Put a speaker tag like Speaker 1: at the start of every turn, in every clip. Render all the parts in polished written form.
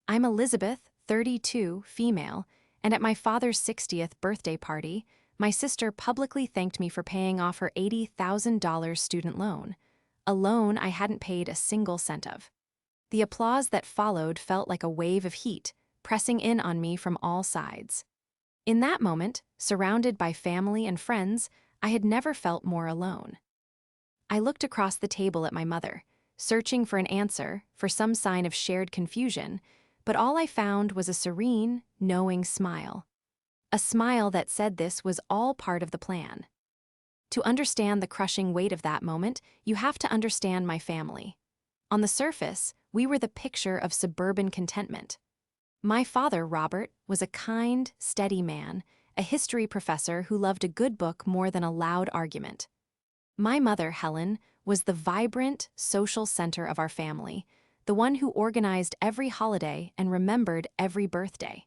Speaker 1: I'm Elizabeth, 32, female, and at my father's 60th birthday party, my sister publicly thanked me for paying off her $80,000 student loan, a loan I hadn't paid a single cent of. The applause that followed felt like a wave of heat, pressing in on me from all sides. In that moment, surrounded by family and friends, I had never felt more alone. I looked across the table at my mother, searching for an answer, for some sign of shared confusion, but all I found was a serene, knowing smile. A smile that said this was all part of the plan. To understand the crushing weight of that moment, you have to understand my family. On the surface, we were the picture of suburban contentment. My father, Robert, was a kind, steady man, a history professor who loved a good book more than a loud argument. My mother, Helen, was the vibrant, social center of our family, the one who organized every holiday and remembered every birthday.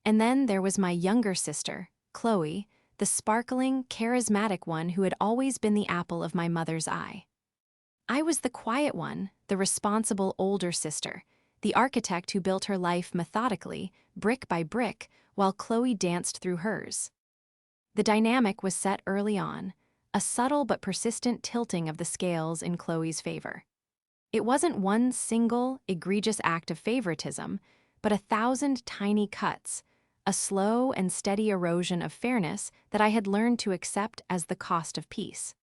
Speaker 1: And then there was my younger sister, Chloe, the sparkling, charismatic one who had always been the apple of my mother's eye. I was the quiet one, the responsible older sister, the architect who built her life methodically, brick by brick, while Chloe danced through hers. The dynamic was set early on, a subtle but persistent tilting of the scales in Chloe's favor. It wasn't one single, egregious act of favoritism, but 1,000 tiny cuts, a slow and steady erosion of fairness that I had learned to accept as the cost of peace.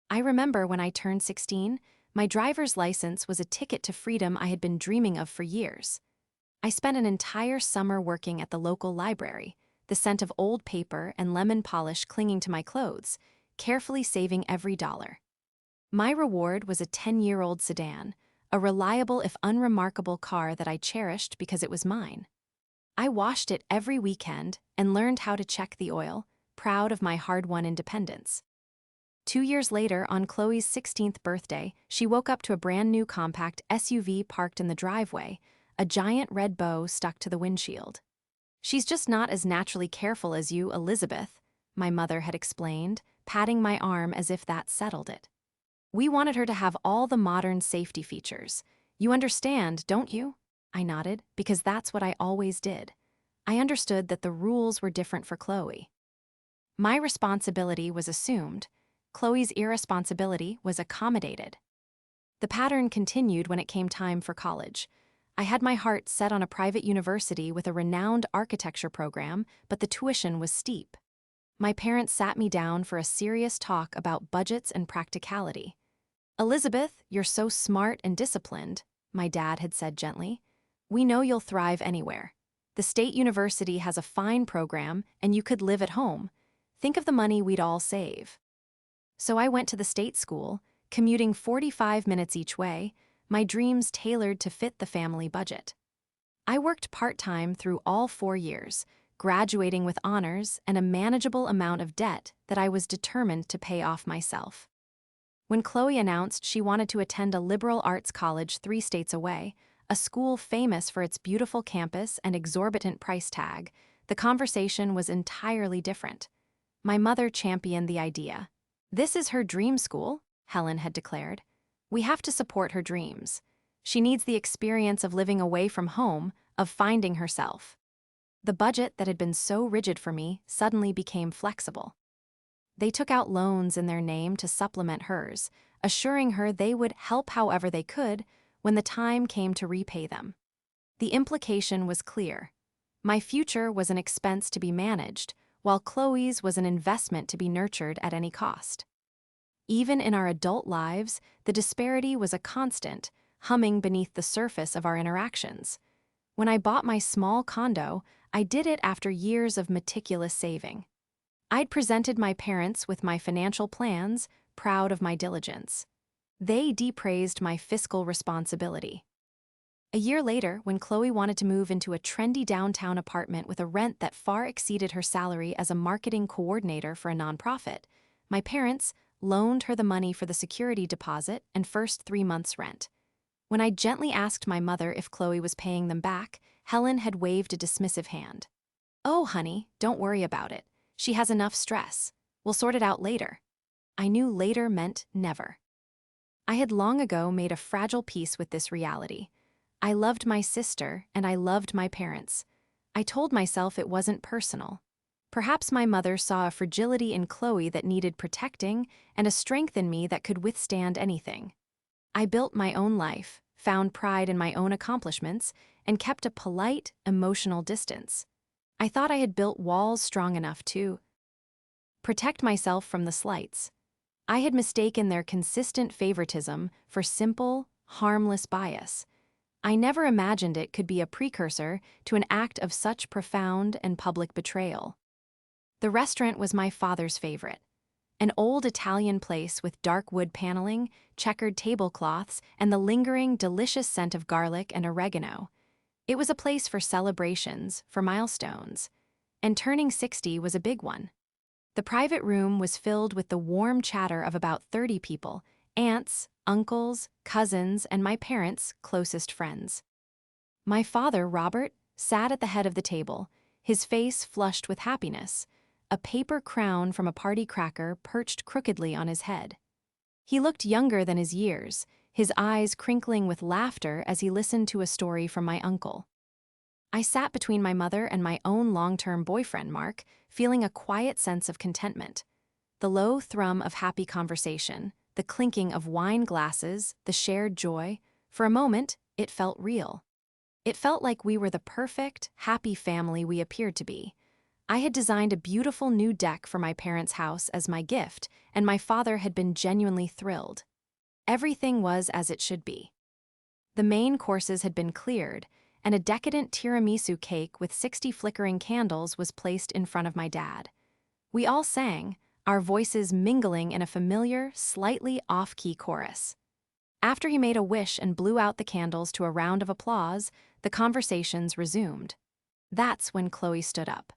Speaker 1: I remember when I turned 16, my driver's license was a ticket to freedom I had been dreaming of for years. I spent an entire summer working at the local library, the scent of old paper and lemon polish clinging to my clothes, carefully saving every dollar. My reward was a 10-year-old sedan, a reliable if unremarkable car that I cherished because it was mine. I washed it every weekend and learned how to check the oil, proud of my hard-won independence. 2 years later, on Chloe's 16th birthday, she woke up to a brand-new compact SUV parked in the driveway, a giant red bow stuck to the windshield. "She's just not as naturally careful as you, Elizabeth," my mother had explained, patting my arm as if that settled it. "We wanted her to have all the modern safety features. You understand, don't you?" I nodded, because that's what I always did. I understood that the rules were different for Chloe. My responsibility was assumed. Chloe's irresponsibility was accommodated. The pattern continued when it came time for college. I had my heart set on a private university with a renowned architecture program, but the tuition was steep. My parents sat me down for a serious talk about budgets and practicality. "Elizabeth, you're so smart and disciplined," my dad had said gently. "We know you'll thrive anywhere. The state university has a fine program, and you could live at home. Think of the money we'd all save." So I went to the state school, commuting 45 minutes each way, my dreams tailored to fit the family budget. I worked part-time through all 4 years, graduating with honors and a manageable amount of debt that I was determined to pay off myself. When Chloe announced she wanted to attend a liberal arts college 3 states away, a school famous for its beautiful campus and exorbitant price tag, the conversation was entirely different. My mother championed the idea. "This is her dream school," Helen had declared. "We have to support her dreams. She needs the experience of living away from home, of finding herself." The budget that had been so rigid for me suddenly became flexible. They took out loans in their name to supplement hers, assuring her they would help however they could when the time came to repay them. The implication was clear. My future was an expense to be managed, while Chloe's was an investment to be nurtured at any cost. Even in our adult lives, the disparity was a constant, humming beneath the surface of our interactions. When I bought my small condo, I did it after years of meticulous saving. I'd presented my parents with my financial plans, proud of my diligence. They depraised my fiscal responsibility. A year later, when Chloe wanted to move into a trendy downtown apartment with a rent that far exceeded her salary as a marketing coordinator for a nonprofit, my parents loaned her the money for the security deposit and first 3 months' rent. When I gently asked my mother if Chloe was paying them back, Helen had waved a dismissive hand. "Oh, honey, don't worry about it. She has enough stress. We'll sort it out later." I knew later meant never. I had long ago made a fragile peace with this reality. I loved my sister and I loved my parents. I told myself it wasn't personal. Perhaps my mother saw a fragility in Chloe that needed protecting and a strength in me that could withstand anything. I built my own life, found pride in my own accomplishments, and kept a polite, emotional distance. I thought I had built walls strong enough to protect myself from the slights. I had mistaken their consistent favoritism for simple, harmless bias. I never imagined it could be a precursor to an act of such profound and public betrayal. The restaurant was my father's favorite. An old Italian place with dark wood paneling, checkered tablecloths, and the lingering, delicious scent of garlic and oregano. It was a place for celebrations, for milestones. And turning 60 was a big one. The private room was filled with the warm chatter of about 30 people, aunts, uncles, cousins, and my parents' closest friends. My father, Robert, sat at the head of the table, his face flushed with happiness, a paper crown from a party cracker perched crookedly on his head. He looked younger than his years, his eyes crinkling with laughter as he listened to a story from my uncle. I sat between my mother and my own long-term boyfriend, Mark, feeling a quiet sense of contentment. The low thrum of happy conversation, the clinking of wine glasses, the shared joy, for a moment, it felt real. It felt like we were the perfect, happy family we appeared to be. I had designed a beautiful new deck for my parents' house as my gift, and my father had been genuinely thrilled. Everything was as it should be. The main courses had been cleared, and a decadent tiramisu cake with 60 flickering candles was placed in front of my dad. We all sang, our voices mingling in a familiar, slightly off-key chorus. After he made a wish and blew out the candles to a round of applause, the conversations resumed. That's when Chloe stood up.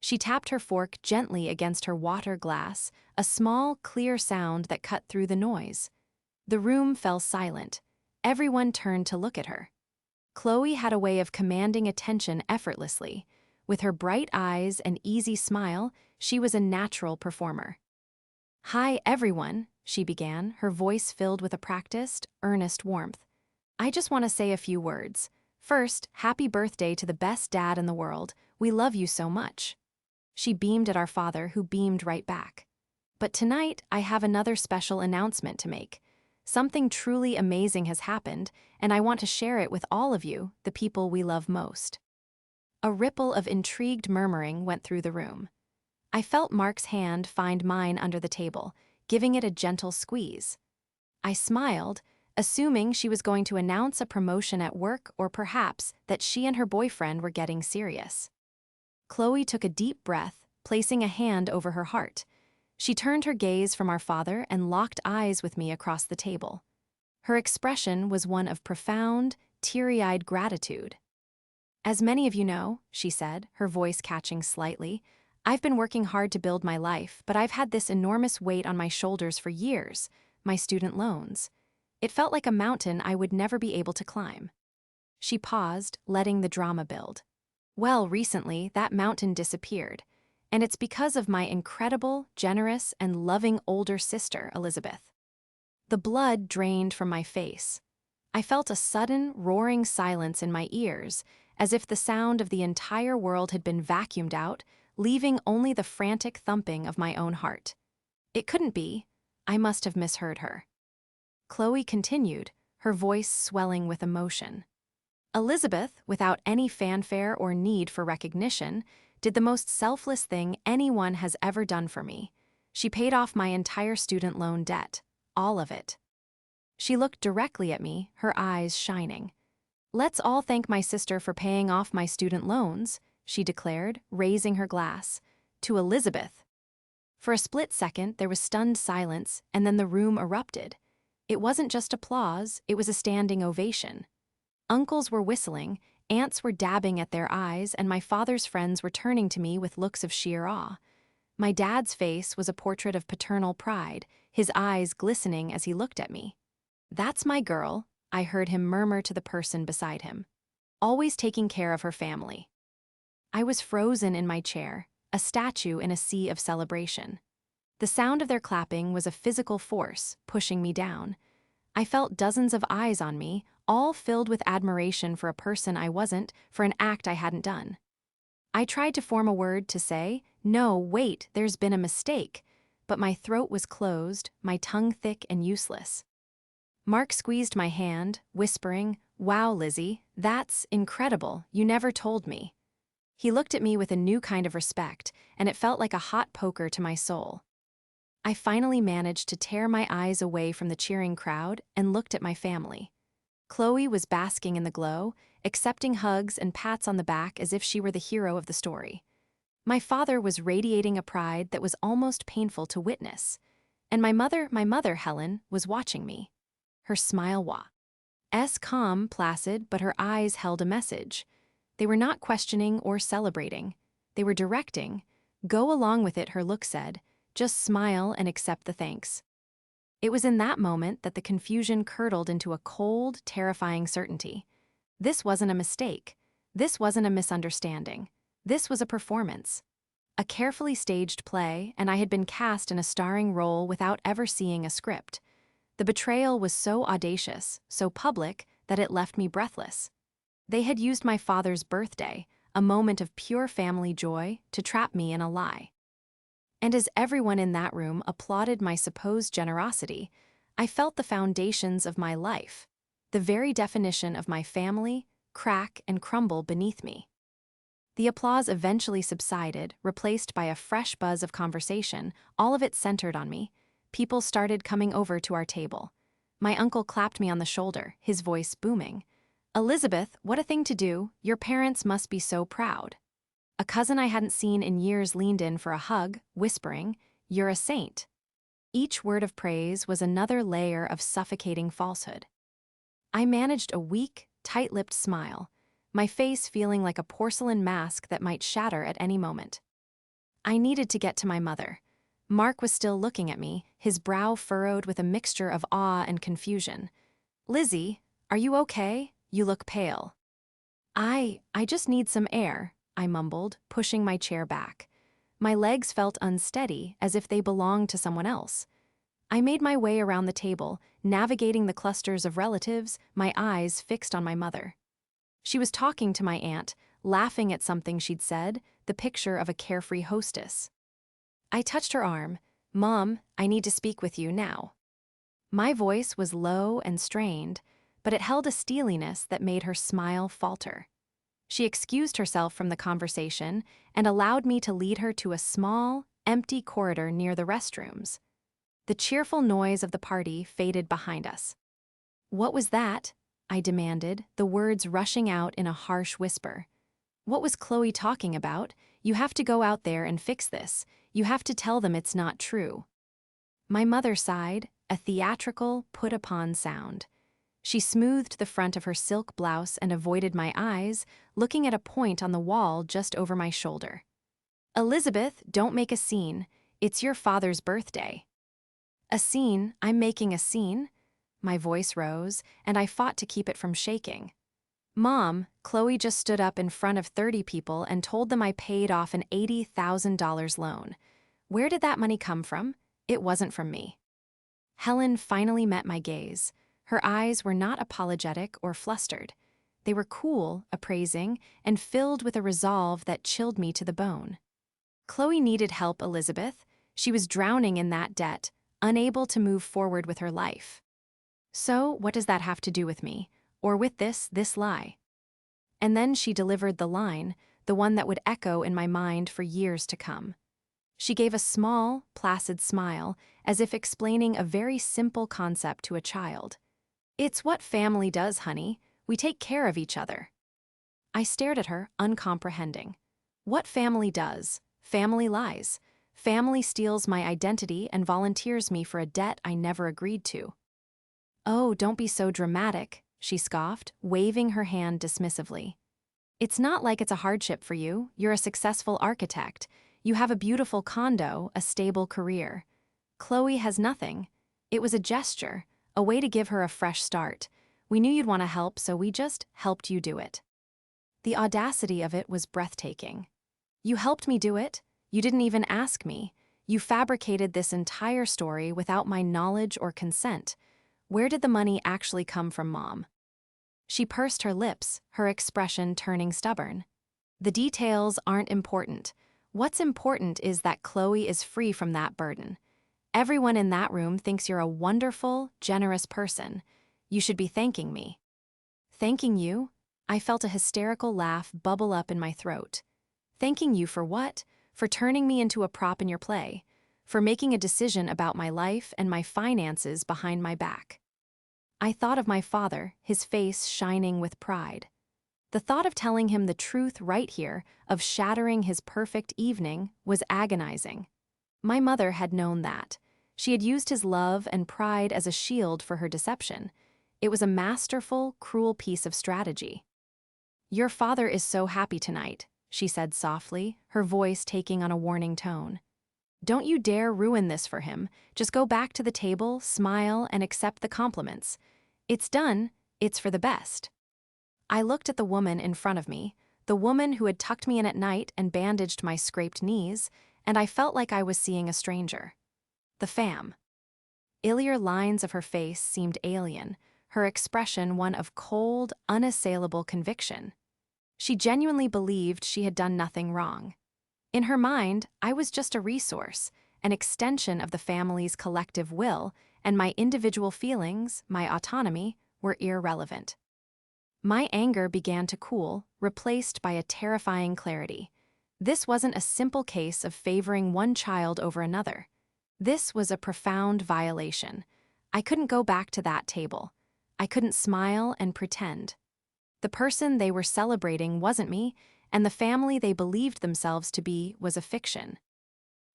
Speaker 1: She tapped her fork gently against her water glass, a small, clear sound that cut through the noise. The room fell silent. Everyone turned to look at her. Chloe had a way of commanding attention effortlessly. With her bright eyes and easy smile, she was a natural performer. "Hi, everyone," she began, her voice filled with a practiced, earnest warmth. "I just want to say a few words. First, happy birthday to the best dad in the world. We love you so much." She beamed at our father, who beamed right back. "But tonight, I have another special announcement to make. Something truly amazing has happened, and I want to share it with all of you, the people we love most." A ripple of intrigued murmuring went through the room. I felt Mark's hand find mine under the table, giving it a gentle squeeze. I smiled, assuming she was going to announce a promotion at work or perhaps that she and her boyfriend were getting serious. Chloe took a deep breath, placing a hand over her heart. She turned her gaze from our father and locked eyes with me across the table. Her expression was one of profound, teary-eyed gratitude. "As many of you know," she said, her voice catching slightly, "I've been working hard to build my life, but I've had this enormous weight on my shoulders for years, my student loans. It felt like a mountain I would never be able to climb." She paused, letting the drama build. "Well, recently, that mountain disappeared. And it's because of my incredible, generous, and loving older sister, Elizabeth." The blood drained from my face. I felt a sudden, roaring silence in my ears, as if the sound of the entire world had been vacuumed out, leaving only the frantic thumping of my own heart. It couldn't be. I must have misheard her. Chloe continued, her voice swelling with emotion. "Elizabeth, without any fanfare or need for recognition, did the most selfless thing anyone has ever done for me. She paid off my entire student loan debt, all of it." She looked directly at me, her eyes shining. "Let's all thank my sister for paying off my student loans," she declared, raising her glass. "To Elizabeth." For a split second, there was stunned silence, and then the room erupted. It wasn't just applause, it was a standing ovation. Uncles were whistling, aunts were dabbing at their eyes, and my father's friends were turning to me with looks of sheer awe. My dad's face was a portrait of paternal pride, his eyes glistening as he looked at me. "That's my girl," I heard him murmur to the person beside him. "Always taking care of her family." I was frozen in my chair, a statue in a sea of celebration. The sound of their clapping was a physical force, pushing me down. I felt dozens of eyes on me, all filled with admiration for a person I wasn't, for an act I hadn't done. I tried to form a word to say, "No, wait, there's been a mistake," but my throat was closed, my tongue thick and useless. Mark squeezed my hand, whispering, "Wow, Lizzie, that's incredible, you never told me." He looked at me with a new kind of respect, and it felt like a hot poker to my soul. I finally managed to tear my eyes away from the cheering crowd and looked at my family. Chloe was basking in the glow, accepting hugs and pats on the back as if she were the hero of the story. My father was radiating a pride that was almost painful to witness. And my mother, Helen, was watching me. Her smile was calm, placid, but her eyes held a message. They were not questioning or celebrating. They were directing. "Go along with it," her look said. "Just smile and accept the thanks." It was in that moment that the confusion curdled into a cold, terrifying certainty. This wasn't a mistake. This wasn't a misunderstanding. This was a performance. A carefully staged play, and I had been cast in a starring role without ever seeing a script. The betrayal was so audacious, so public, that it left me breathless. They had used my father's birthday, a moment of pure family joy, to trap me in a lie. And as everyone in that room applauded my supposed generosity, I felt the foundations of my life, the very definition of my family, crack and crumble beneath me. The applause eventually subsided, replaced by a fresh buzz of conversation, all of it centered on me. People started coming over to our table. My uncle clapped me on the shoulder, his voice booming. "Elizabeth, what a thing to do, your parents must be so proud." A cousin I hadn't seen in years leaned in for a hug, whispering, "You're a saint." Each word of praise was another layer of suffocating falsehood. I managed a weak, tight-lipped smile, my face feeling like a porcelain mask that might shatter at any moment. I needed to get to my mother. Mark was still looking at me, his brow furrowed with a mixture of awe and confusion. "Lizzie, are you okay? You look pale." I just need some air," I mumbled, pushing my chair back. My legs felt unsteady, as if they belonged to someone else. I made my way around the table, navigating the clusters of relatives, my eyes fixed on my mother. She was talking to my aunt, laughing at something she'd said, the picture of a carefree hostess. I touched her arm. "Mom, I need to speak with you now." My voice was low and strained, but it held a steeliness that made her smile falter. She excused herself from the conversation and allowed me to lead her to a small, empty corridor near the restrooms. The cheerful noise of the party faded behind us. "What was that?" I demanded, the words rushing out in a harsh whisper. "What was Chloe talking about? You have to go out there and fix this. You have to tell them it's not true." My mother sighed, a theatrical, put-upon sound. She smoothed the front of her silk blouse and avoided my eyes, looking at a point on the wall just over my shoulder. "Elizabeth, don't make a scene. It's your father's birthday." "A scene? I'm making a scene?" My voice rose, and I fought to keep it from shaking. "Mom, Chloe just stood up in front of 30 people and told them I paid off an $80,000 loan. Where did that money come from? It wasn't from me." Helen finally met my gaze. Her eyes were not apologetic or flustered. They were cool, appraising, and filled with a resolve that chilled me to the bone. "Chloe needed help, Elizabeth. She was drowning in that debt, unable to move forward with her life. So what does that have to do with me? Or with this lie?" And then she delivered the line, the one that would echo in my mind for years to come. She gave a small, placid smile, as if explaining a very simple concept to a child. "It's what family does, honey. We take care of each other." I stared at her, uncomprehending. What family does? Family lies. Family steals my identity and volunteers me for a debt I never agreed to. "Oh, don't be so dramatic," she scoffed, waving her hand dismissively. "It's not like it's a hardship for you. You're a successful architect. You have a beautiful condo, a stable career. Chloe has nothing. It was a gesture, a way to give her a fresh start. We knew you'd want to help, so we just helped you do it." The audacity of it was breathtaking. "You helped me do it? You didn't even ask me. You fabricated this entire story without my knowledge or consent. Where did the money actually come from, Mom? She pursed her lips, her expression turning stubborn. The details aren't important. What's important is that Chloe is free from that burden. Everyone in that room thinks you're a wonderful, generous person. You should be thanking me. Thanking you? I felt a hysterical laugh bubble up in my throat. Thanking you for what? For turning me into a prop in your play. For making a decision about my life and my finances behind my back. I thought of my father, his face shining with pride. The thought of telling him the truth right here, of shattering his perfect evening, was agonizing. My mother had known that. She had used his love and pride as a shield for her deception. It was a masterful, cruel piece of strategy. "Your father is so happy tonight," she said softly, her voice taking on a warning tone. "Don't you dare ruin this for him. Just go back to the table, smile, and accept the compliments. It's done. It's for the best." I looked at the woman in front of me, the woman who had tucked me in at night and bandaged my scraped knees, and I felt like I was seeing a stranger. The fam. Ilier lines of her face seemed alien, her expression one of cold, unassailable conviction. She genuinely believed she had done nothing wrong. In her mind, I was just a resource, an extension of the family's collective will, and my individual feelings, my autonomy, were irrelevant. My anger began to cool, replaced by a terrifying clarity. This wasn't a simple case of favoring one child over another. This was a profound violation. I couldn't go back to that table. I couldn't smile and pretend. The person they were celebrating wasn't me, and the family they believed themselves to be was a fiction.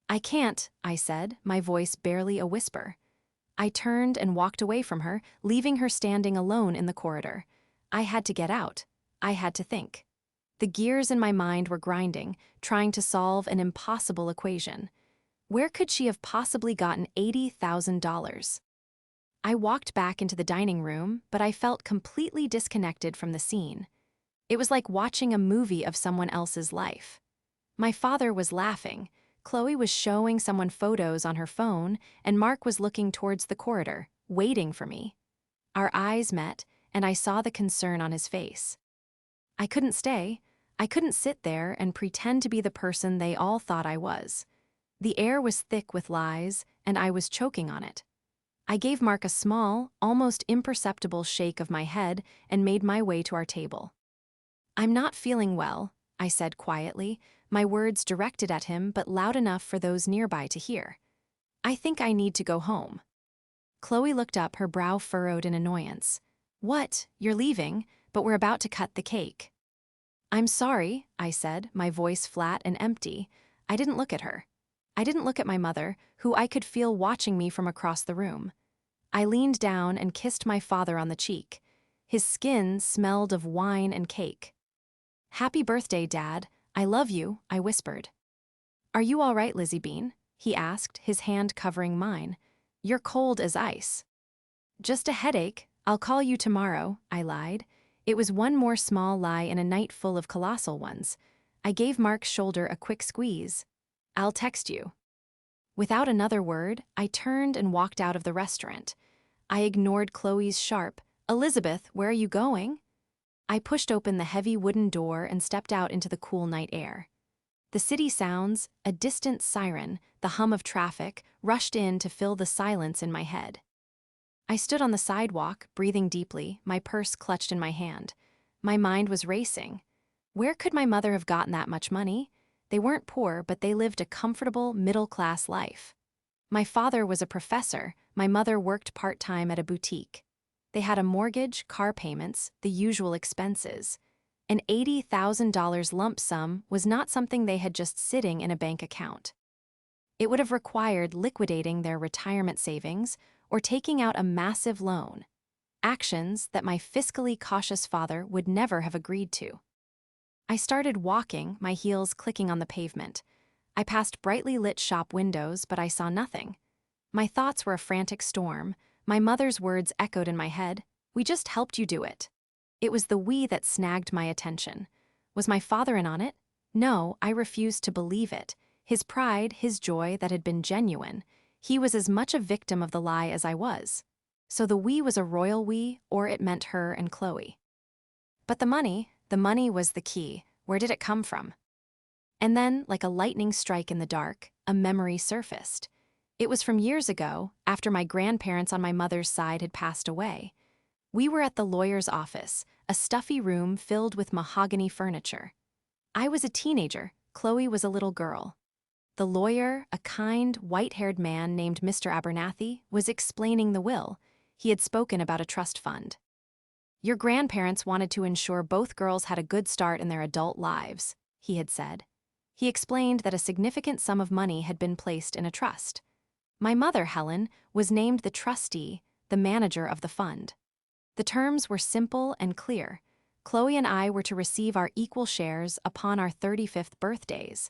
Speaker 1: "I can't," I said, my voice barely a whisper. I turned and walked away from her, leaving her standing alone in the corridor. I had to get out. I had to think. The gears in my mind were grinding, trying to solve an impossible equation. Where could she have possibly gotten $80,000? I walked back into the dining room, but I felt completely disconnected from the scene. It was like watching a movie of someone else's life. My father was laughing, Chloe was showing someone photos on her phone, and Mark was looking towards the corridor, waiting for me. Our eyes met, and I saw the concern on his face. I couldn't stay. I couldn't sit there and pretend to be the person they all thought I was. The air was thick with lies, and I was choking on it. I gave Mark a small, almost imperceptible shake of my head and made my way to our table. "I'm not feeling well," I said quietly, my words directed at him but loud enough for those nearby to hear. "I think I need to go home." Chloe looked up, her brow furrowed in annoyance. "What? You're leaving, but we're about to cut the cake." "I'm sorry," I said, my voice flat and empty. I didn't look at her. I didn't look at my mother, who I could feel watching me from across the room. I leaned down and kissed my father on the cheek. His skin smelled of wine and cake. "Happy birthday, Dad. I love you," I whispered. "Are you all right, Lizzie Bean?" he asked, his hand covering mine. "You're cold as ice." "Just a headache. I'll call you tomorrow," I lied. It was one more small lie in a night full of colossal ones. I gave Mark's shoulder a quick squeeze. "I'll text you." Without another word, I turned and walked out of the restaurant. I ignored Chloe's sharp, "Elizabeth, where are you going?" I pushed open the heavy wooden door and stepped out into the cool night air. The city sounds, a distant siren, the hum of traffic, rushed in to fill the silence in my head. I stood on the sidewalk, breathing deeply, my purse clutched in my hand. My mind was racing. Where could my mother have gotten that much money? They weren't poor, but they lived a comfortable, middle-class life. My father was a professor, my mother worked part-time at a boutique. They had a mortgage, car payments, the usual expenses. An $80,000 lump sum was not something they had just sitting in a bank account. It would have required liquidating their retirement savings or taking out a massive loan, actions that my fiscally cautious father would never have agreed to. I started walking, my heels clicking on the pavement. I passed brightly lit shop windows, but I saw nothing. My thoughts were a frantic storm. My mother's words echoed in my head, "We just helped you do it." It was the "we" that snagged my attention. Was my father in on it? No, I refused to believe it. His pride, his joy that had been genuine. He was as much a victim of the lie as I was. So the we was a royal we, or it meant her and Chloe. But the money was the key. Where did it come from? And then, like a lightning strike in the dark, a memory surfaced. It was from years ago, after my grandparents on my mother's side had passed away. We were at the lawyer's office, a stuffy room filled with mahogany furniture. I was a teenager, Chloe was a little girl. The lawyer, a kind, white-haired man named Mr. Abernathy, was explaining the will. He had spoken about a trust fund. Your grandparents wanted to ensure both girls had a good start in their adult lives, he had said. He explained that a significant sum of money had been placed in a trust. My mother, Helen, was named the trustee, the manager of the fund. The terms were simple and clear. Chloe and I were to receive our equal shares upon our 35th birthdays,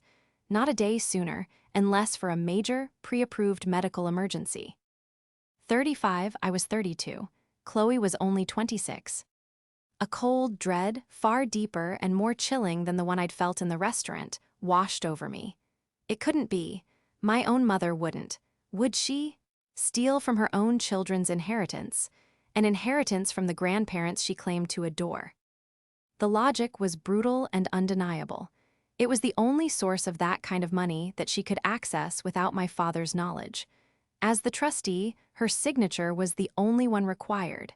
Speaker 1: not a day sooner, unless for a major, pre-approved medical emergency. 35, I was 32. Chloe was only 26. A cold dread, far deeper and more chilling than the one I'd felt in the restaurant, washed over me. It couldn't be. My own mother wouldn't. Would she? Steal from her own children's inheritance, an inheritance from the grandparents she claimed to adore. The logic was brutal and undeniable. It was the only source of that kind of money that she could access without my father's knowledge. As the trustee, her signature was the only one required.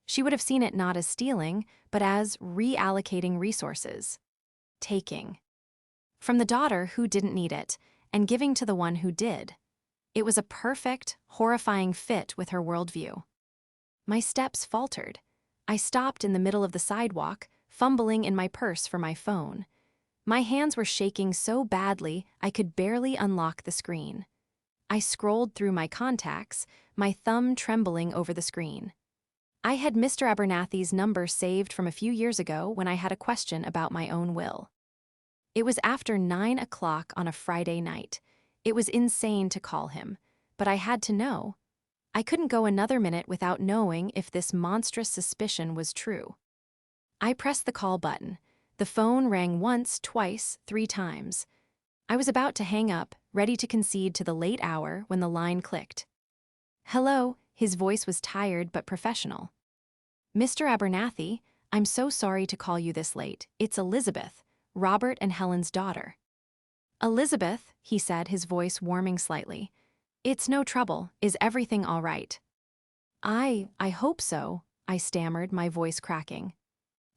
Speaker 1: She would have seen it not as stealing, but as reallocating resources. Taking. From the daughter who didn't need it, and giving to the one who did. It was a perfect, horrifying fit with her worldview. My steps faltered. I stopped in the middle of the sidewalk, fumbling in my purse for my phone. My hands were shaking so badly I could barely unlock the screen. I scrolled through my contacts, my thumb trembling over the screen. I had Mr. Abernathy's number saved from a few years ago when I had a question about my own will. It was after 9 o'clock on a Friday night. It was insane to call him, but I had to know. I couldn't go another minute without knowing if this monstrous suspicion was true. I pressed the call button. The phone rang once, twice, 3 times. I was about to hang up, ready to concede to the late hour when the line clicked. Hello, his voice was tired but professional. Mr. Abernathy, I'm so sorry to call you this late. It's Elizabeth, Robert and Helen's daughter. Elizabeth, he said, his voice warming slightly. It's no trouble. Is everything all right? I hope so, I stammered, my voice cracking.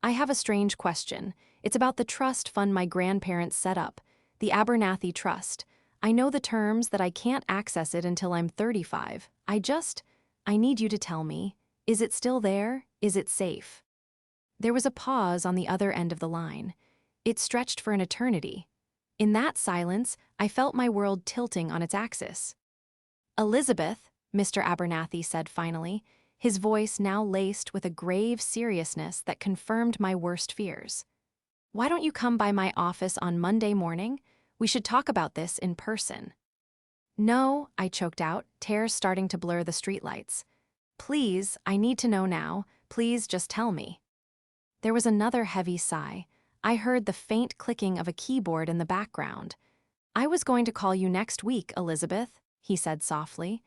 Speaker 1: I have a strange question. It's about the trust fund my grandparents set up, the Abernathy Trust. I know the terms that I can't access it until I'm 35. I need you to tell me. Is it still there? Is it safe? There was a pause on the other end of the line. It stretched for an eternity. In that silence, I felt my world tilting on its axis. Elizabeth, Mr. Abernathy said finally, his voice now laced with a grave seriousness that confirmed my worst fears. Why don't you come by my office on Monday morning? We should talk about this in person. No, I choked out, tears starting to blur the streetlights. Please, I need to know now. Please just tell me. There was another heavy sigh. I heard the faint clicking of a keyboard in the background. I was going to call you next week, Elizabeth, he said softly.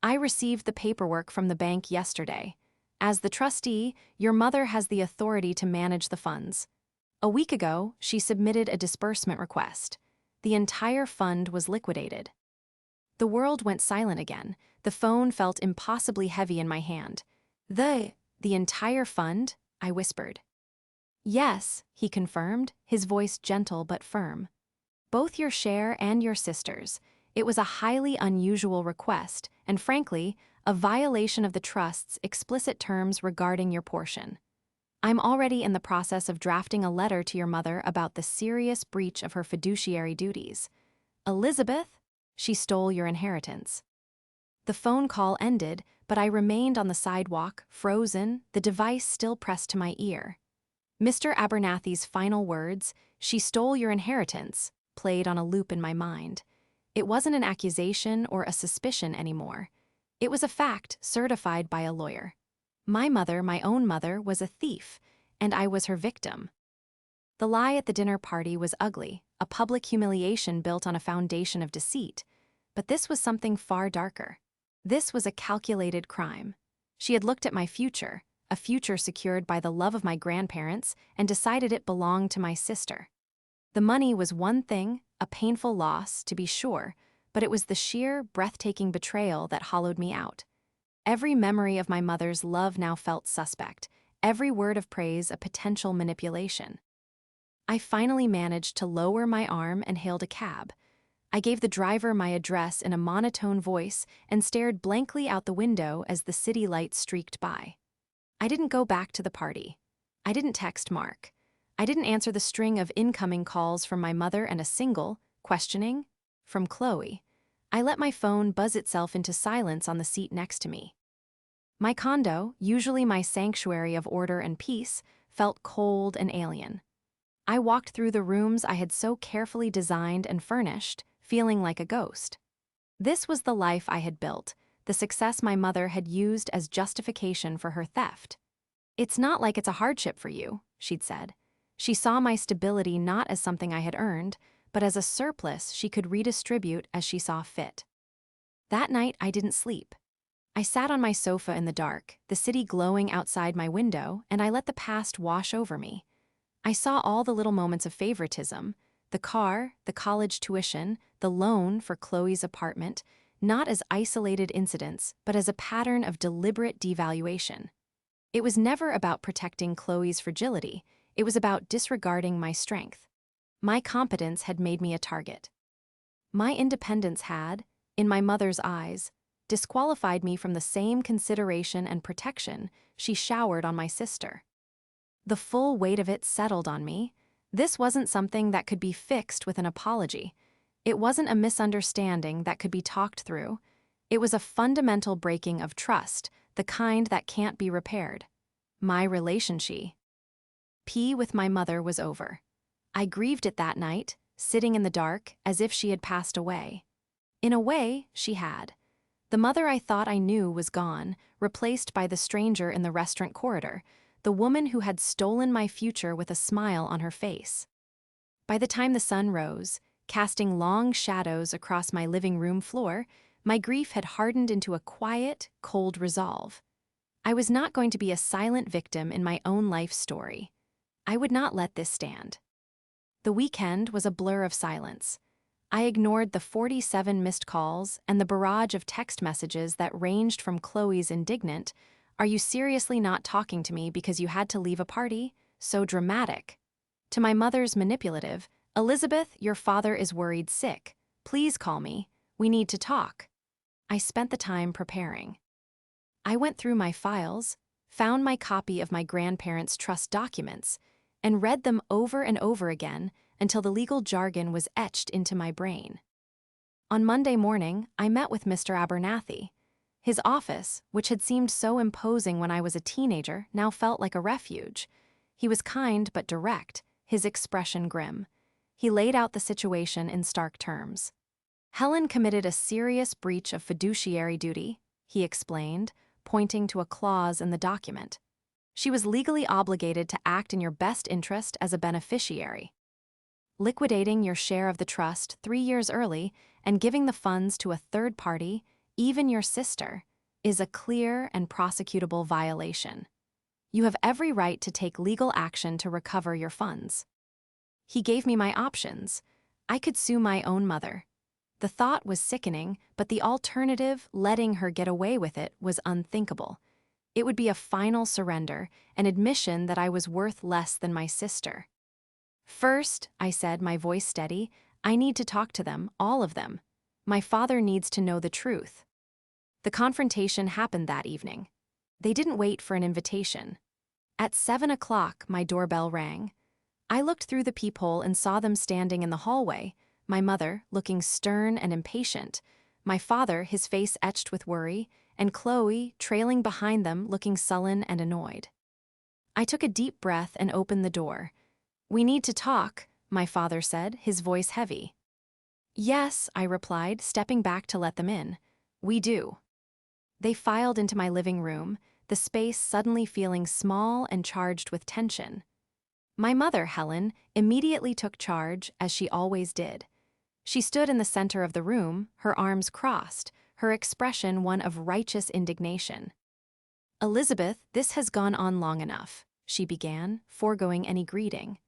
Speaker 1: I received the paperwork from the bank yesterday. As the trustee, your mother has the authority to manage the funds. A week ago, she submitted a disbursement request. The entire fund was liquidated. The world went silent again. The phone felt impossibly heavy in my hand. The entire fund? I whispered. Yes, he confirmed, his voice gentle but firm. Both your share and your sister's. It was a highly unusual request, and frankly, a violation of the trust's explicit terms regarding your portion. I'm already in the process of drafting a letter to your mother about the serious breach of her fiduciary duties. Elizabeth, she stole your inheritance. The phone call ended, but I remained on the sidewalk, frozen, the device still pressed to my ear. Mr. Abernathy's final words, "She stole your inheritance," played on a loop in my mind. It wasn't an accusation or a suspicion anymore. It was a fact certified by a lawyer. My mother, my own mother, was a thief, and I was her victim. The lie at the dinner party was ugly, a public humiliation built on a foundation of deceit. But this was something far darker. This was a calculated crime. She had looked at my future, a future secured by the love of my grandparents, and decided it belonged to my sister. The money was one thing, a painful loss, to be sure, but it was the sheer, breathtaking betrayal that hollowed me out. Every memory of my mother's love now felt suspect, every word of praise a potential manipulation. I finally managed to lower my arm and hailed a cab. I gave the driver my address in a monotone voice and stared blankly out the window as the city lights streaked by. I didn't go back to the party. I didn't text Mark. I didn't answer the string of incoming calls from my mother and a single, questioning, from Chloe. I let my phone buzz itself into silence on the seat next to me. My condo, usually my sanctuary of order and peace, felt cold and alien. I walked through the rooms I had so carefully designed and furnished, feeling like a ghost. This was the life I had built, the success my mother had used as justification for her theft. "It's not like it's a hardship for you," she'd said. She saw my stability not as something I had earned, but as a surplus she could redistribute as she saw fit. That night I didn't sleep. I sat on my sofa in the dark, the city glowing outside my window, and I let the past wash over me. I saw all the little moments of favoritism, the car, the college tuition, the loan for Chloe's apartment, not as isolated incidents, but as a pattern of deliberate devaluation. It was never about protecting Chloe's fragility, it was about disregarding my strength. My competence had made me a target. My independence had, in my mother's eyes, disqualified me from the same consideration and protection she showered on my sister. The full weight of it settled on me. This wasn't something that could be fixed with an apology. It wasn't a misunderstanding that could be talked through. It was a fundamental breaking of trust, the kind that can't be repaired. My relationship with my mother was over. I grieved it that night, sitting in the dark, as if she had passed away. In a way, she had. The mother I thought I knew was gone, replaced by the stranger in the restaurant corridor, the woman who had stolen my future with a smile on her face. By the time the sun rose, casting long shadows across my living room floor, my grief had hardened into a quiet, cold resolve. I was not going to be a silent victim in my own life story. I would not let this stand. The weekend was a blur of silence. I ignored the 47 missed calls and the barrage of text messages that ranged from Chloe's indignant, "Are you seriously not talking to me because you had to leave a party? So dramatic," to my mother's manipulative, "Elizabeth, your father is worried sick. Please call me. We need to talk." I spent the time preparing. I went through my files, found my copy of my grandparents' trust documents, and read them over and over again until the legal jargon was etched into my brain. On Monday morning, I met with Mr. Abernathy. His office, which had seemed so imposing when I was a teenager, now felt like a refuge. He was kind but direct, his expression grim. He laid out the situation in stark terms. "Helen committed a serious breach of fiduciary duty," he explained, pointing to a clause in the document. "She was legally obligated to act in your best interest as a beneficiary. Liquidating your share of the trust 3 years early and giving the funds to a third party, even your sister, is a clear and prosecutable violation. You have every right to take legal action to recover your funds." He gave me my options. I could sue my own mother. The thought was sickening, but the alternative, letting her get away with it, was unthinkable. It would be a final surrender, an admission that I was worth less than my sister. "First," I said, my voice steady, "I need to talk to them, all of them. My father needs to know the truth." The confrontation happened that evening. They didn't wait for an invitation. At 7 o'clock, my doorbell rang. I looked through the peephole and saw them standing in the hallway, my mother, looking stern and impatient, my father, his face etched with worry, and Chloe, trailing behind them, looking sullen and annoyed. I took a deep breath and opened the door. "We need to talk," my father said, his voice heavy. "Yes," I replied, stepping back to let them in. "We do." They filed into my living room, the space suddenly feeling small and charged with tension. My mother, Helen, immediately took charge, as she always did. She stood in the center of the room, her arms crossed, her expression one of righteous indignation. Elizabeth, this has gone on long enough, she began, foregoing any greeting.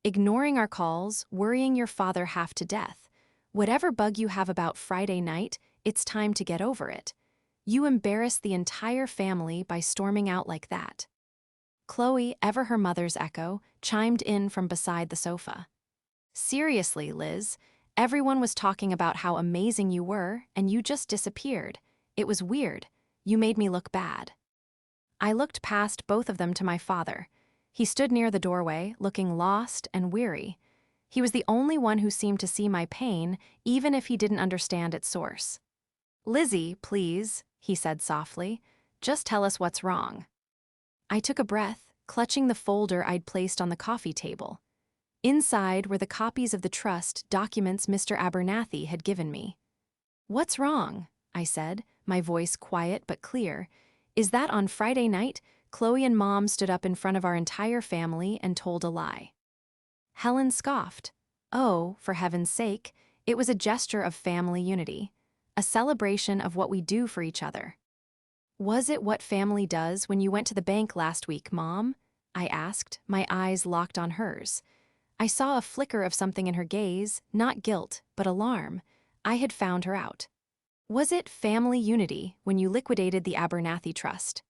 Speaker 1: Ignoring our calls, worrying your father half to death. Whatever bug you have about Friday night, it's time to get over it. You embarrassed the entire family by storming out like that. Chloe, ever her mother's echo, chimed in from beside the sofa. Seriously, Liz, everyone was talking about how amazing you were, and you just disappeared. It was weird. You made me look bad. I looked past both of them to my father. He stood near the doorway, looking lost and weary. He was the only one who seemed to see my pain, even if he didn't understand its source. "Lizzie, please," he said softly. "Just tell us what's wrong." I took a breath, clutching the folder I'd placed on the coffee table. Inside were the copies of the trust documents Mr. Abernathy had given me. "What's wrong?" I said, my voice quiet but clear. "Is that on Friday night, Chloe and Mom stood up in front of our entire family and told a lie?" Helen scoffed. "Oh, for heaven's sake, it was a gesture of family unity, a celebration of what we do for each other." "Was it what family does when you went to the bank last week, Mom?" I asked, my eyes locked on hers. I saw a flicker of something in her gaze, not guilt, but alarm. I had found her out. "Was it family unity when you liquidated the Abernathy Trust?"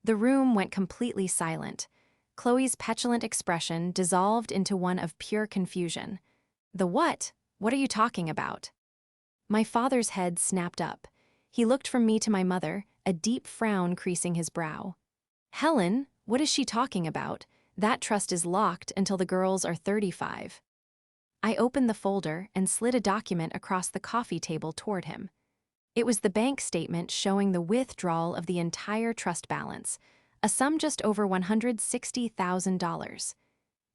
Speaker 1: The room went completely silent. Chloe's petulant expression dissolved into one of pure confusion. "The what? What are you talking about?" My father's head snapped up. He looked from me to my mother, a deep frown creasing his brow. "Helen, what is she talking about? That trust is locked until the girls are 35. I opened the folder and slid a document across the coffee table toward him. It was the bank statement showing the withdrawal of the entire trust balance, a sum just over $160,000.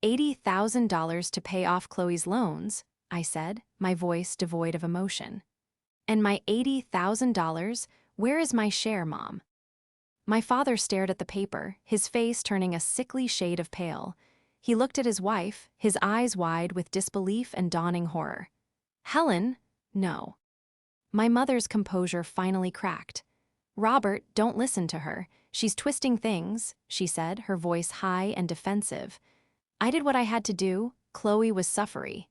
Speaker 1: $80,000 to pay off Chloe's loans, I said, my voice devoid of emotion. "And my $80,000, where is my share, Mom?" My father stared at the paper, his face turning a sickly shade of pale. He looked at his wife, his eyes wide with disbelief and dawning horror. "Helen, no." My mother's composure finally cracked. "Robert, don't listen to her. She's twisting things," she said, her voice high and defensive. "I did what I had to do. Chloe was suffering.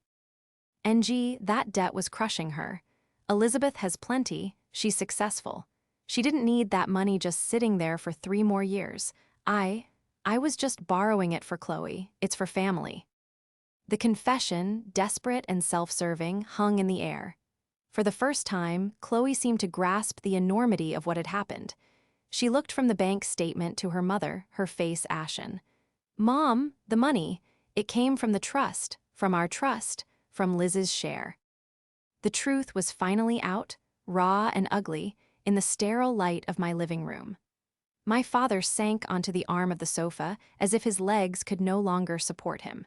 Speaker 1: NG, that debt was crushing her. Elizabeth has plenty. She's successful. She didn't need that money just sitting there for 3 more years. I was just borrowing it for Chloe. It's for family." The confession, desperate and self-serving, hung in the air. For the first time, Chloe seemed to grasp the enormity of what had happened. She looked from the bank statement to her mother, her face ashen. "Mom, the money. It came from the trust, from our trust, from Liz's share." The truth was finally out, raw and ugly, in the sterile light of my living room. My father sank onto the arm of the sofa as if his legs could no longer support him.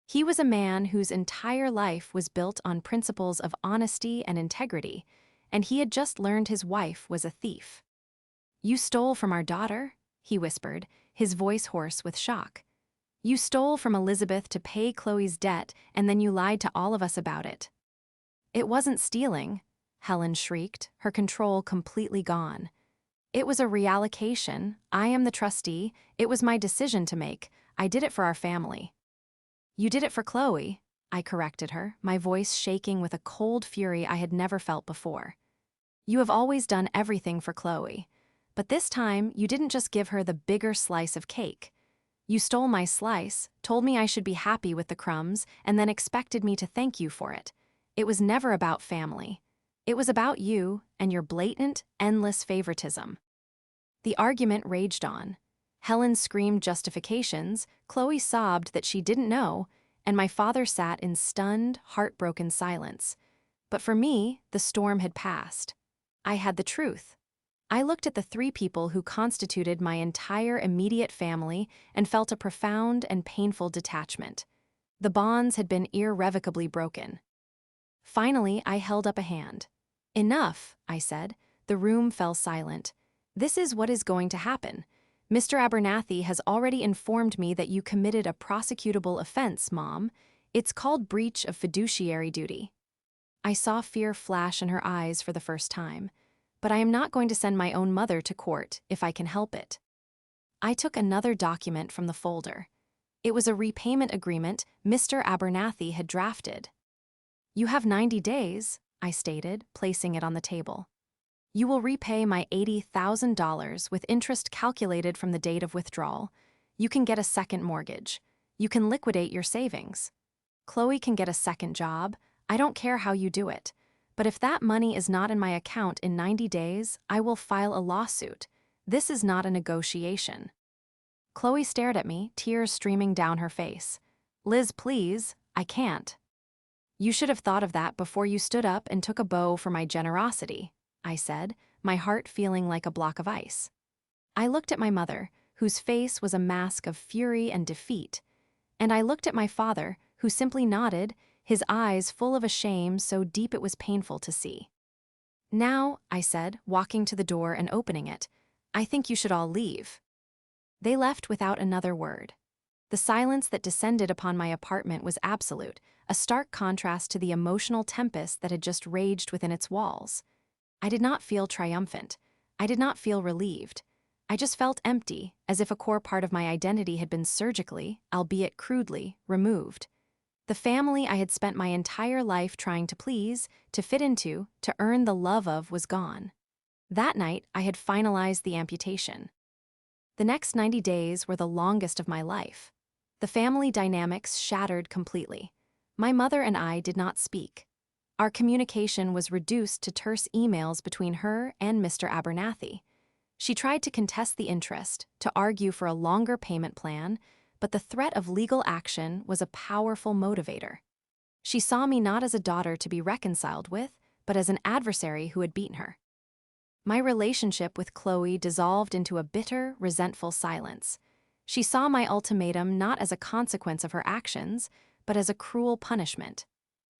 Speaker 1: He was a man whose entire life was built on principles of honesty and integrity, and he had just learned his wife was a thief. "You stole from our daughter?" he whispered, his voice hoarse with shock. "You stole from Elizabeth to pay Chloe's debt, and then you lied to all of us about it." "It wasn't stealing," Helen shrieked, her control completely gone. "It was a reallocation. I am the trustee. It was my decision to make. I did it for our family." "You did it for Chloe," I corrected her, my voice shaking with a cold fury I had never felt before. "You have always done everything for Chloe. But this time, you didn't just give her the bigger slice of cake. You stole my slice, told me I should be happy with the crumbs, and then expected me to thank you for it. It was never about family. It was about you and your blatant, endless favoritism." The argument raged on. Helen screamed justifications, Chloe sobbed that she didn't know, and my father sat in stunned, heartbroken silence. But for me, the storm had passed. I had the truth. I looked at the 3 people who constituted my entire immediate family and felt a profound and painful detachment. The bonds had been irrevocably broken. Finally, I held up a hand. "Enough," I said. The room fell silent. "This is what is going to happen. Mr. Abernathy has already informed me that you committed a prosecutable offense, Mom. It's called breach of fiduciary duty." I saw fear flash in her eyes for the first time. but I am not going to send my own mother to court if I can help it. I took another document from the folder. It was a repayment agreement Mr. Abernathy had drafted. "You have 90 days, I stated, placing it on the table. "You will repay my $80,000 with interest calculated from the date of withdrawal. You can get a second mortgage. You can liquidate your savings. Chloe can get a second job. I don't care how you do it. But if that money is not in my account in 90 days, I will file a lawsuit. This is not a negotiation." Chloe stared at me, tears streaming down her face. "Liz, please, I can't." "You should have thought of that before you stood up and took a bow for my generosity," I said, my heart feeling like a block of ice. I looked at my mother, whose face was a mask of fury and defeat, and I looked at my father, who simply nodded, his eyes full of a shame so deep it was painful to see. "Now," I said, walking to the door and opening it, "I think you should all leave." They left without another word. The silence that descended upon my apartment was absolute, a stark contrast to the emotional tempest that had just raged within its walls. I did not feel triumphant. I did not feel relieved. I just felt empty, as if a core part of my identity had been surgically, albeit crudely, removed. The family I had spent my entire life trying to please, to fit into, to earn the love of was gone. That night, I had finalized the amputation. The next 90 days were the longest of my life. The family dynamics shattered completely. My mother and I did not speak. Our communication was reduced to terse emails between her and Mr. Abernathy. She tried to contest the interest, to argue for a longer payment plan, but the threat of legal action was a powerful motivator. She saw me not as a daughter to be reconciled with, but as an adversary who had beaten her. My relationship with Chloe dissolved into a bitter, resentful silence. She saw my ultimatum not as a consequence of her actions, but as a cruel punishment.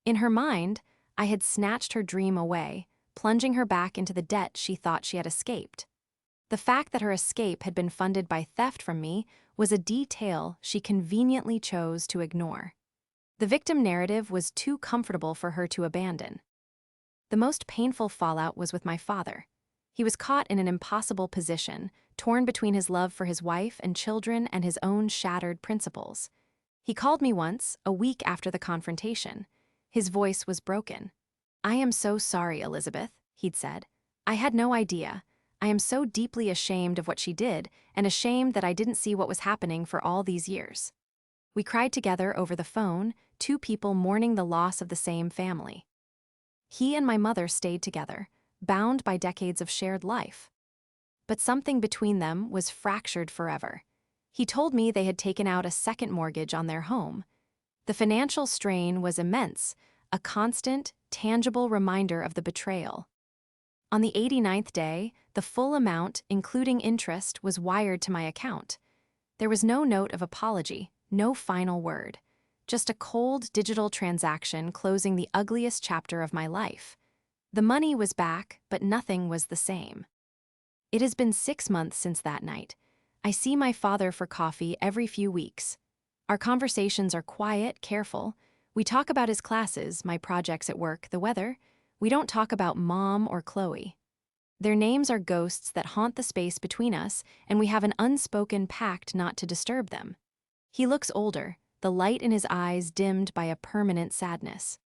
Speaker 1: In her mind, I had snatched her dream away, plunging her back into the debt she thought she had escaped. The fact that her escape had been funded by theft from me was a detail she conveniently chose to ignore. The victim narrative was too comfortable for her to abandon. The most painful fallout was with my father. He was caught in an impossible position, torn between his love for his wife and children and his own shattered principles. He called me once, a week after the confrontation. His voice was broken. "I am so sorry, Elizabeth," he'd said. "I had no idea. I am so deeply ashamed of what she did, and ashamed that I didn't see what was happening for all these years." We cried together over the phone, two people mourning the loss of the same family. He and my mother stayed together, bound by decades of shared life. But something between them was fractured forever. He told me they had taken out a second mortgage on their home. The financial strain was immense, a constant, tangible reminder of the betrayal. On the 89th day, the full amount, including interest, was wired to my account. There was no note of apology, no final word, just a cold digital transaction closing the ugliest chapter of my life. The money was back, but nothing was the same. It has been 6 months since that night. I see my father for coffee every few weeks. Our conversations are quiet, careful. We talk about his classes, my projects at work, the weather. We don't talk about Mom or Chloe. Their names are ghosts that haunt the space between us, and we have an unspoken pact not to disturb them. He looks older, the light in his eyes dimmed by a permanent sadness.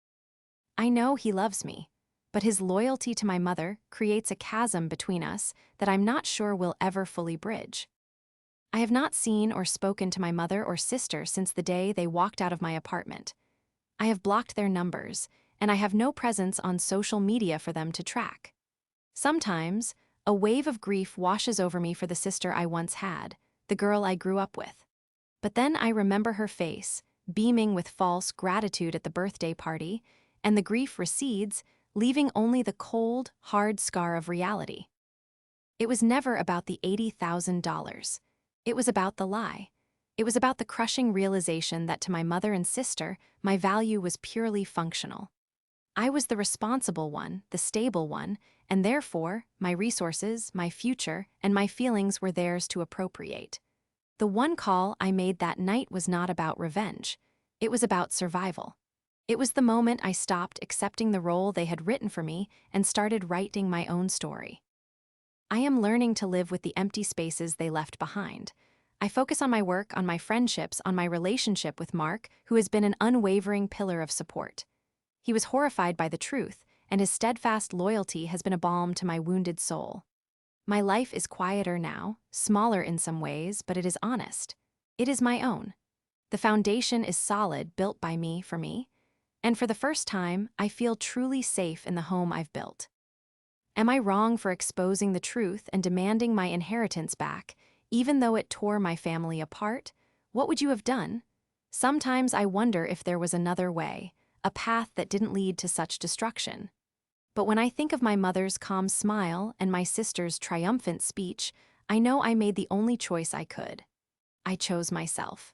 Speaker 1: I know he loves me, but his loyalty to my mother creates a chasm between us that I'm not sure we'll ever fully bridge. I have not seen or spoken to my mother or sister since the day they walked out of my apartment. I have blocked their numbers, and I have no presence on social media for them to track. Sometimes, a wave of grief washes over me for the sister I once had, the girl I grew up with. But then I remember her face, beaming with false gratitude at the birthday party, and the grief recedes, leaving only the cold, hard scar of reality. It was never about the $80,000. It was about the lie. It was about the crushing realization that to my mother and sister, my value was purely functional. I was the responsible one, the stable one, and therefore, my resources, my future, and my feelings were theirs to appropriate. The one call I made that night was not about revenge. It was about survival. It was the moment I stopped accepting the role they had written for me and started writing my own story. I am learning to live with the empty spaces they left behind. I focus on my work, on my friendships, on my relationship with Mark, who has been an unwavering pillar of support. He was horrified by the truth, and his steadfast loyalty has been a balm to my wounded soul. My life is quieter now, smaller in some ways, but it is honest. It is my own. The foundation is solid, built by me for me, and for the first time, I feel truly safe in the home I've built. Am I wrong for exposing the truth and demanding my inheritance back, even though it tore my family apart? What would you have done? Sometimes I wonder if there was another way, a path that didn't lead to such destruction. But when I think of my mother's calm smile and my sister's triumphant speech, I know I made the only choice I could. I chose myself.